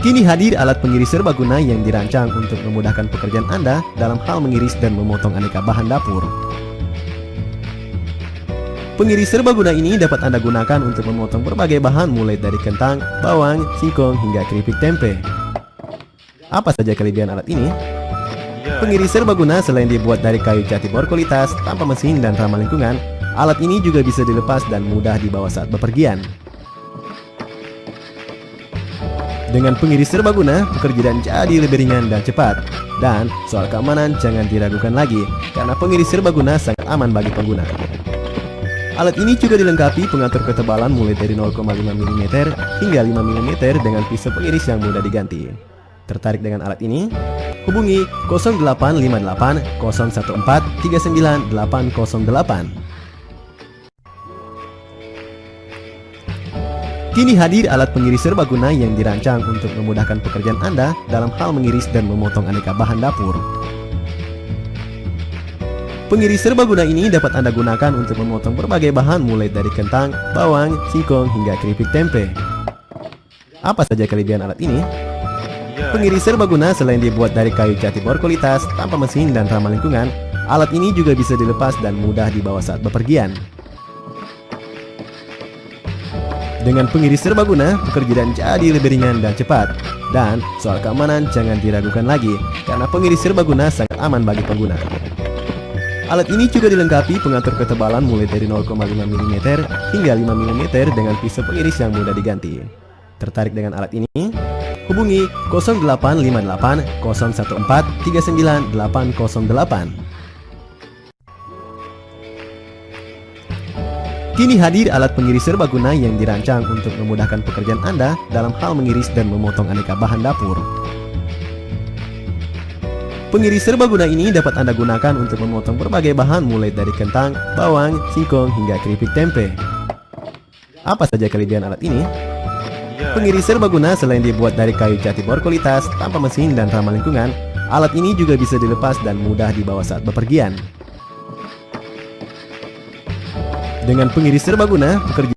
Kini hadir alat pengiris serbaguna yang dirancang untuk memudahkan pekerjaan Anda dalam hal mengiris dan memotong aneka bahan dapur. Pengiris serbaguna ini dapat Anda gunakan untuk memotong berbagai bahan mulai dari kentang, bawang, singkong, hingga keripik tempe. Apa saja kelebihan alat ini? Pengiris serbaguna selain dibuat dari kayu jati berkualitas, tanpa mesin dan ramah lingkungan, alat ini juga bisa dilepas dan mudah dibawa saat bepergian. Dengan pengiris serbaguna, pekerjaan jadi lebih ringan dan cepat. Dan soal keamanan jangan diragukan lagi, karena pengiris serbaguna sangat aman bagi pengguna. Alat ini juga dilengkapi pengatur ketebalan mulai dari 0,5 mm hingga 5 mm dengan pisau pengiris yang mudah diganti. Tertarik dengan alat ini? Hubungi 0858 014 39808. Kini hadir alat pengiris serbaguna yang dirancang untuk memudahkan pekerjaan Anda dalam hal mengiris dan memotong aneka bahan dapur. Pengiris serbaguna ini dapat Anda gunakan untuk memotong berbagai bahan mulai dari kentang, bawang, singkong, hingga keripik tempe. Apa saja kelebihan alat ini? Pengiris serbaguna selain dibuat dari kayu jati berkualitas, tanpa mesin dan ramah lingkungan, alat ini juga bisa dilepas dan mudah dibawa saat bepergian. Dengan pengiris serbaguna, pekerjaan jadi lebih ringan dan cepat. Dan soal keamanan jangan diragukan lagi, karena pengiris serbaguna sangat aman bagi pengguna. Alat ini juga dilengkapi pengatur ketebalan mulai dari 0,5 mm hingga 5 mm dengan pisau pengiris yang mudah diganti. Tertarik dengan alat ini? Hubungi 0858 014 39808. Kini hadir alat pengiris serbaguna yang dirancang untuk memudahkan pekerjaan Anda dalam hal mengiris dan memotong aneka bahan dapur. Pengiris serbaguna ini dapat Anda gunakan untuk memotong berbagai bahan mulai dari kentang, bawang, singkong, hingga keripik tempe. Apa saja kelebihan alat ini? Pengiris serbaguna selain dibuat dari kayu jati berkualitas, tanpa mesin dan ramah lingkungan, alat ini juga bisa dilepas dan mudah dibawa saat bepergian. Dengan pengiris serbaguna, pekerjaan